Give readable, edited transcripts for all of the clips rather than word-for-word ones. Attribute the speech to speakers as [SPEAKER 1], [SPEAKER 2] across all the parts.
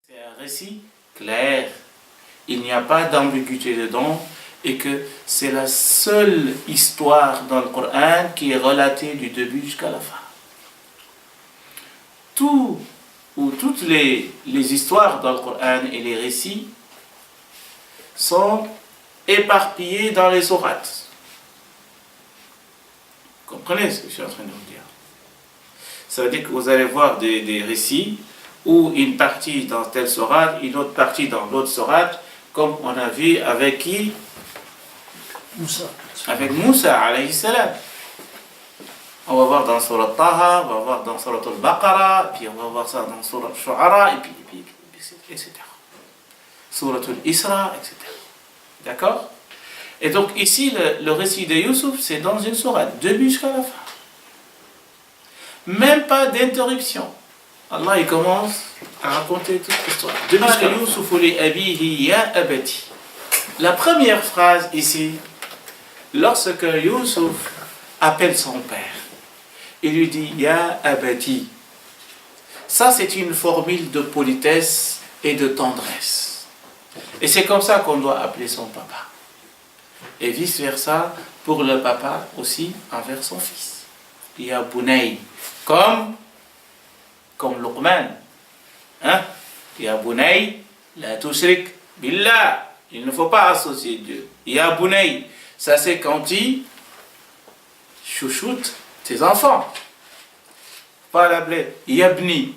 [SPEAKER 1] C'est un récit clair, il n'y a pas d'ambiguïté dedans et que c'est la seule histoire dans le Coran qui est relatée du début jusqu'à la fin. Toutes les histoires dans le Coran et les récits sont éparpillés dans les sourates. Vous comprenez ce que je suis en train de vous dire? Ça veut dire que vous allez voir des récits où une partie dans telle sourate, une autre partie dans l'autre sourate, comme on a vu avec qui?
[SPEAKER 2] Moussa.
[SPEAKER 1] Avec Moussa, alayhi salam. On va voir dans Surat Taha, on va voir dans Surat Al-Baqarah, puis on va voir ça dans Surat Shu'ara, et puis, etc. Surat Al-Isra, etc. D'accord? Et donc ici, le récit de Youssouf, c'est dans une sourate, début jusqu'à la fin. Même pas d'interruption. Allah, il commence à raconter toute l'histoire. La première phrase ici, lorsque Youssouf appelle son père, il lui dit Ya abati. Ça, c'est une formule de politesse et de tendresse. Et c'est comme ça qu'on doit appeler son papa. Et vice-versa pour le papa aussi envers son fils. Ya bunay. Comme Luqman. Hein? Ya bunay, la tushrik billah. Il ne faut pas associer Dieu. Ya bunay. Ça, c'est quand il chouchoute tes enfants. Pas l'appeler Yabni.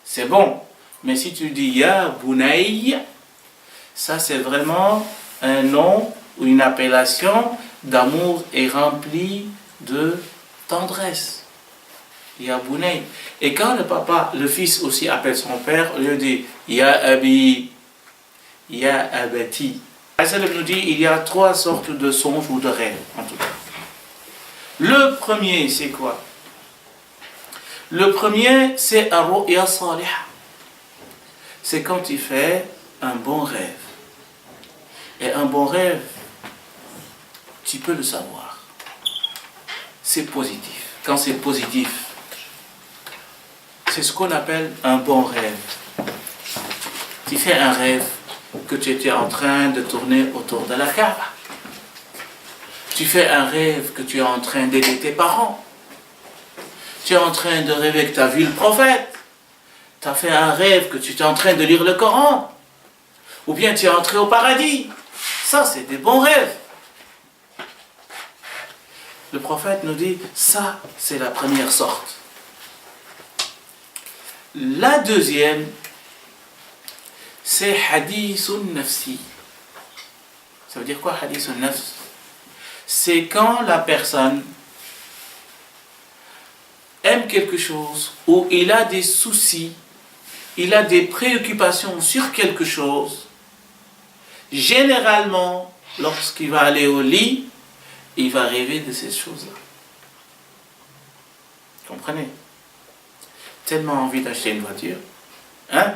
[SPEAKER 1] C'est bon. Mais si tu dis Ya bunay, ça, c'est vraiment un nom ou une appellation d'amour et rempli de tendresse. Ya bunay. Et quand le fils aussi appelle son père, il lui dit Ya abi, Ya abati. Hassan nous dit il y a 3 sortes de songes ou de rêves, en tout cas. Le premier, c'est quoi? Le premier, c'est ar-ru'ya salihah. C'est quand il fait un bon rêve. Et un bon rêve, tu peux le savoir. C'est positif. Quand c'est positif, c'est ce qu'on appelle un bon rêve. Tu fais un rêve que tu étais en train de tourner autour de la Kaaba. Tu fais un rêve que tu es en train d'aider tes parents. Tu es en train de rêver que tu as vu le prophète. Tu as fait un rêve que tu es en train de lire le Coran. Ou bien tu es entré au paradis. Ça, c'est des bons rêves. Le prophète nous dit, ça, c'est la première sorte. La deuxième, c'est hadithun nafsi. Ça veut dire quoi, hadithun nafs? C'est quand la personne aime quelque chose, ou il a des soucis, il a des préoccupations sur quelque chose. Généralement, lorsqu'il va aller au lit, il va rêver de ces choses-là. Comprenez? Tellement envie d'acheter une voiture. Hein?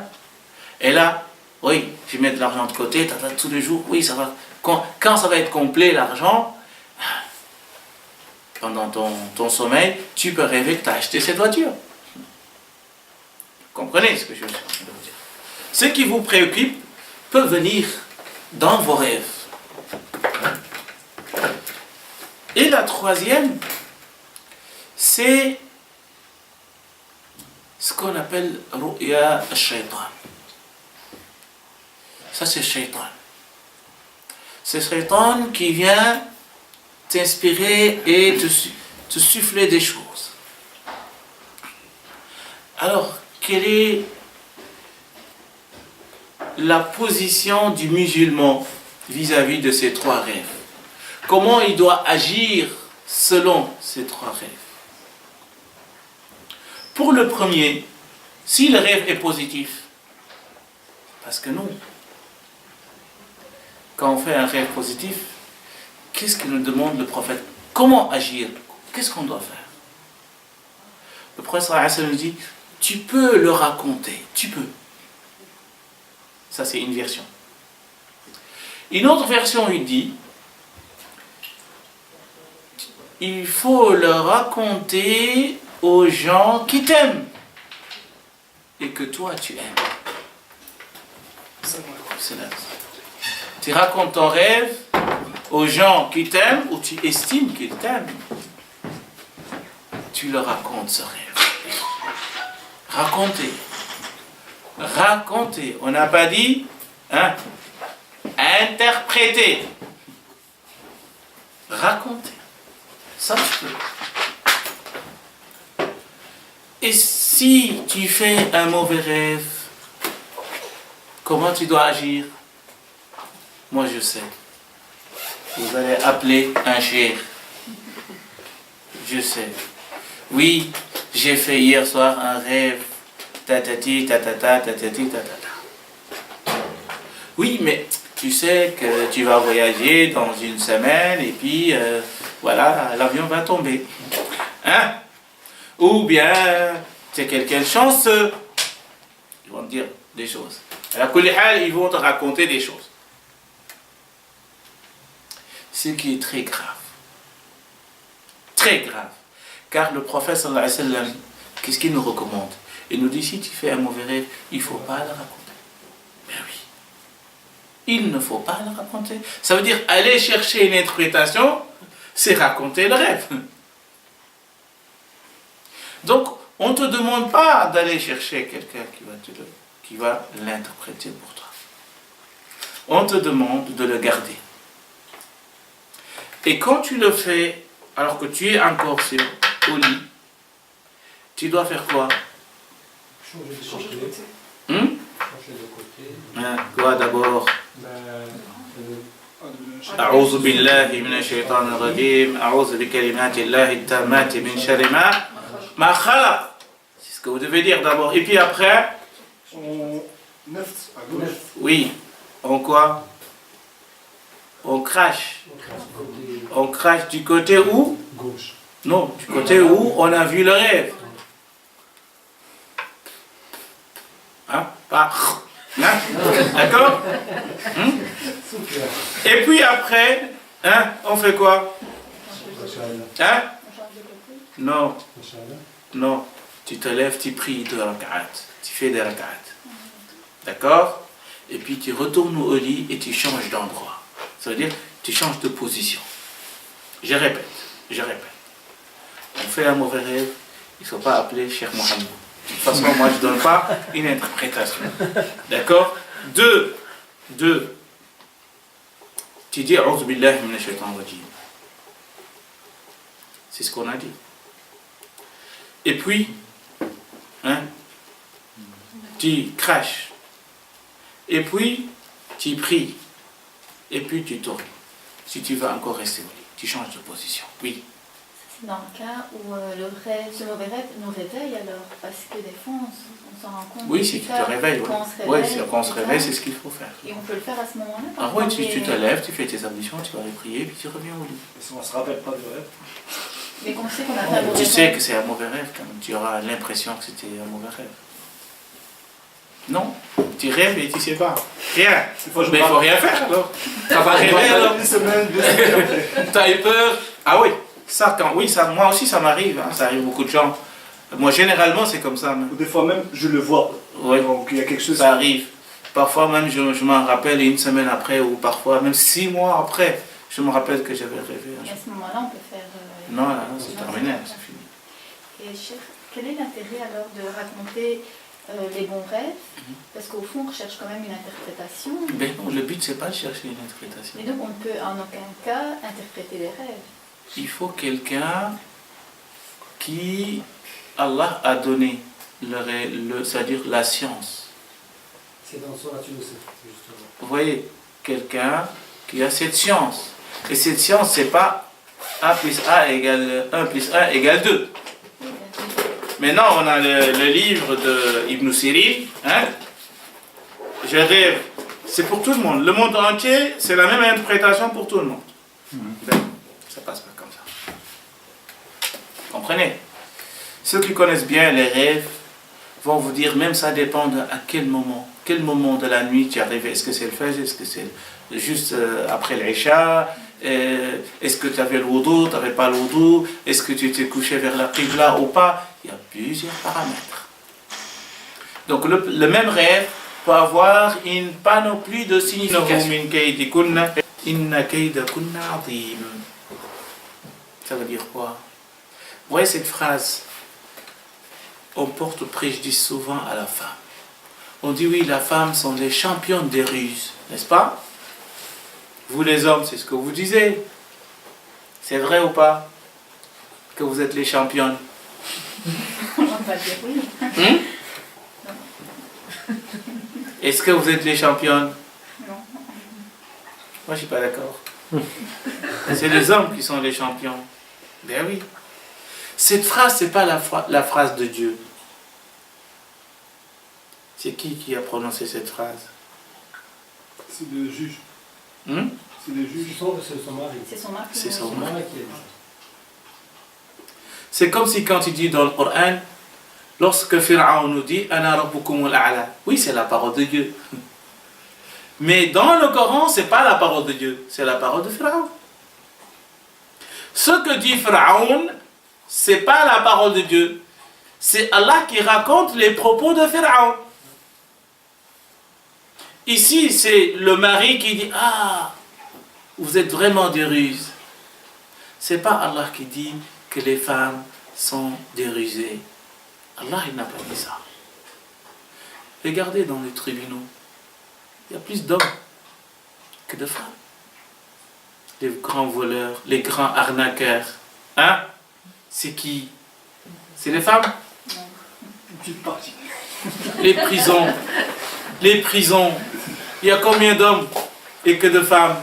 [SPEAKER 1] Et là, oui, tu mets de l'argent de côté, tous les jours, oui, ça va. Quand ça va être complet, l'argent, pendant ton sommeil, tu peux rêver que tu as acheté cette voiture. Comprenez ce que je veux dire? Ce qui vous préoccupe peut venir dans vos rêves. Et la troisième, c'est ce qu'on appelle ru'ya al-shaytan. Ça, c'est shaytan. C'est shaytan qui vient t'inspirer et te souffler des choses. Alors, quelle est la position du musulman vis-à-vis de ces 3 rêves? Comment il doit agir selon ces 3 rêves? Pour le premier, si le rêve est positif, parce que nous, quand on fait un rêve positif, qu'est-ce que nous demande le prophète? Comment agir? Qu'est-ce qu'on doit faire? Le prophète sallallahu nous dit, tu peux le raconter, tu peux. Ça, c'est une version. Une autre version, il dit, il faut le raconter aux gens qui t'aiment et que toi tu aimes. Tu racontes ton rêve aux gens qui t'aiment ou tu estimes qu'ils t'aiment. Tu leur racontes ce rêve. Racontez. On n'a pas dit, interpréter. Raconter. Ça, tu peux. Et si tu fais un mauvais rêve, comment tu dois agir? Moi, je sais. Vous allez appeler un cheikh. Je sais. Oui, j'ai fait hier soir un rêve. Tatati, tatata, tatati, tatata. Oui, mais tu sais que tu vas voyager dans une semaine et puis, voilà, l'avion va tomber. Hein? Ou bien, tu es quelqu'un de chanceux. Ils vont te dire des choses. À la Kulihal, ils vont te raconter des choses. Ce qui est très grave. Très grave. Car le prophète sallallahu alayhi wa sallam, qu'est-ce qu'il nous recommande? Il nous dit, si tu fais un mauvais rêve, il ne faut pas le raconter. Ben oui. Il ne faut pas le raconter. Ça veut dire, aller chercher une interprétation, c'est raconter le rêve. Donc, on ne te demande pas d'aller chercher quelqu'un qui va l'interpréter pour toi. On te demande de le garder. Et quand tu le fais, alors que tu es encore au lit, tu dois faire quoi?
[SPEAKER 3] Changer de côté.
[SPEAKER 1] Changer de côté. Quoi d'abord? أعوذ بالله من الشيطان الرجيم أعوذ بكلمات الله التامات من شر ما خلق. C'est ce que vous devez dire d'abord. Et puis après,
[SPEAKER 3] on neuf à gauche.
[SPEAKER 1] Oui. On quoi? On crache. On crache du côté où?
[SPEAKER 3] Gauche.
[SPEAKER 1] Non, du côté où on a vu le rêve. Hein? Pas. Hein? D'accord? Et puis après, on fait quoi? Hein? Non. Non. Tu te lèves, tu pries de rak'at. Tu fais des rak'at. D'accord? Et puis tu retournes au lit et tu changes d'endroit. Ça veut dire tu changes de position. Je répète. On fait un mauvais rêve, il ne faut pas appeler Cheikh Mohammed. De toute façon, moi je ne donne pas une interprétation. D'accord? Deux. Tu dis A'udhu billahi minash shaitanir rajim. C'est ce qu'on a dit. Et puis, tu craches. Et puis, tu pries. Et puis, tu tournes. Si tu veux encore rester au lit, tu changes de position. Oui.
[SPEAKER 4] C'est dans le cas où ce mauvais rêve nous réveille alors. Parce que des fois, on s'en rend compte.
[SPEAKER 1] Oui, c'est qu'il te réveille. Oui, quand on se réveille, c'est ce qu'il faut faire.
[SPEAKER 4] Et on peut le faire à ce moment-là.
[SPEAKER 1] Ah oui, tu te lèves, tu fais tes ablutions, tu vas aller prier, puis tu reviens au lit.
[SPEAKER 3] Et si on ne se rappelle pas du rêve.
[SPEAKER 4] Mais qu'on sait qu'on a fait un mauvais rêve.
[SPEAKER 1] Tu sais que c'est un mauvais rêve quand même. Tu auras l'impression que c'était un mauvais rêve. Non, tu rêves et tu sais pas. Rien. Mais il faut rien faire alors. Tu vas rêver alors.
[SPEAKER 3] Une semaine, 2 semaines après.
[SPEAKER 1] Tu as eu peur. Ah oui, moi aussi ça m'arrive. Ça arrive à beaucoup de gens. Moi généralement c'est comme ça. Même.
[SPEAKER 3] Des fois même je le vois.
[SPEAKER 1] Oui.
[SPEAKER 3] Donc il y a quelque chose.
[SPEAKER 1] Ça arrive. Parfois même je m'en rappelle une semaine après ou parfois même 6 mois après. Je me rappelle que j'avais rêvé.
[SPEAKER 4] Et à ce moment-là on peut faire...
[SPEAKER 1] Non, c'est terminé, c'est fini.
[SPEAKER 4] Et Cheikh, quel est l'intérêt alors de raconter les bons rêves? Parce qu'au fond on recherche quand même une interprétation.
[SPEAKER 1] Ben non, le but c'est pas de chercher une interprétation.
[SPEAKER 4] Et donc on ne peut en aucun cas interpréter les rêves.
[SPEAKER 1] Il faut quelqu'un qui Allah a donné c'est-à-dire la science.
[SPEAKER 2] C'est dans son nature, justement.
[SPEAKER 1] Vous voyez, quelqu'un qui a cette science. Et cette science, c'est pas 1 plus 1 égale 1 plus 1 égale 2. Maintenant, on a le livre de Ibn Sirin. Je rêve. C'est pour tout le monde. Le monde entier, c'est la même interprétation pour tout le monde. Ben, ça passe pas comme ça. Comprenez? Ceux qui connaissent bien les rêves vont vous dire, même ça dépend à quel moment de la nuit tu es arrivé. Est-ce que c'est le fajr? Est-ce que c'est juste après l'Isha? Est-ce que tu avais le wudu? Tu n'avais pas le wudu? Est-ce que tu t'es couché vers la qibla ou pas? Il y a plusieurs paramètres. Donc le même rêve peut avoir une panoplie de significations. Ça veut dire quoi? Vous voyez cette phrase? On porte préjudice souvent à la femme. On dit oui, les femmes sont les championnes des ruses, n'est-ce pas? Vous les hommes, c'est ce que vous disiez. C'est vrai ou pas? Que vous êtes les championnes?
[SPEAKER 4] On va dire oui.
[SPEAKER 1] Est-ce que vous êtes les championnes?
[SPEAKER 4] Non.
[SPEAKER 1] Moi, je ne suis pas d'accord. C'est les hommes qui sont les champions. Ben oui. Cette phrase, ce n'est pas la phrase de Dieu. C'est qui a prononcé cette phrase?
[SPEAKER 3] C'est le juge. C'est le juge.
[SPEAKER 2] C'est son mari.
[SPEAKER 4] C'est son mari.
[SPEAKER 1] C'est son
[SPEAKER 2] Son
[SPEAKER 1] mari.
[SPEAKER 2] mari qui a dit ça.
[SPEAKER 1] C'est comme si quand il dit dans le Coran, lorsque Pharaon nous dit Ana rabbukumul a'la. Oui, c'est la parole de Dieu. Mais dans le Coran, ce n'est pas la parole de Dieu, c'est la parole de Pharaon. Ce que dit Pharaon, ce n'est pas la parole de Dieu. C'est Allah qui raconte les propos de Pharaon. Ici, c'est le mari qui dit ah, vous êtes vraiment des ruses. Ce n'est pas Allah qui dit que les femmes sont des rusées. Allah, il n'a pas dit ça. Regardez dans les tribunaux. Il y a plus d'hommes que de femmes. Les grands voleurs, les grands arnaqueurs. Hein? C'est qui? C'est les femmes?
[SPEAKER 3] Une petite partie.
[SPEAKER 1] Les prisons. Les prisons. Il y a combien d'hommes et que de femmes?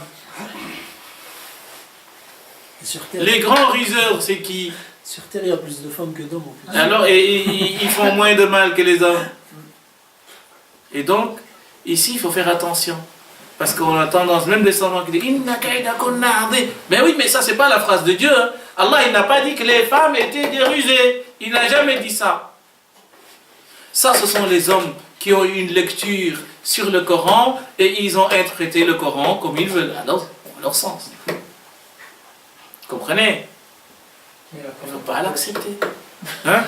[SPEAKER 2] Et sur Terre,
[SPEAKER 1] Les grands ruseurs, c'est qui?
[SPEAKER 2] sur Terre, il y a plus de femmes que d'hommes en plus.
[SPEAKER 1] Alors, ils font moins de mal que les hommes. Et donc, ici, il faut faire attention. Parce qu'on a tendance, même des savants qui disent Inna kaida kunna adhim. Mais oui, mais ça, c'est pas la phrase de Dieu. Hein. Allah, il n'a pas dit que les femmes étaient des rusées. Il n'a jamais dit ça. Ça, ce sont les hommes qui ont eu une lecture sur le Coran et ils ont interprété le Coran comme ils veulent, à leur sens. Comprenez? Il ne faut pas l'accepter. Hein?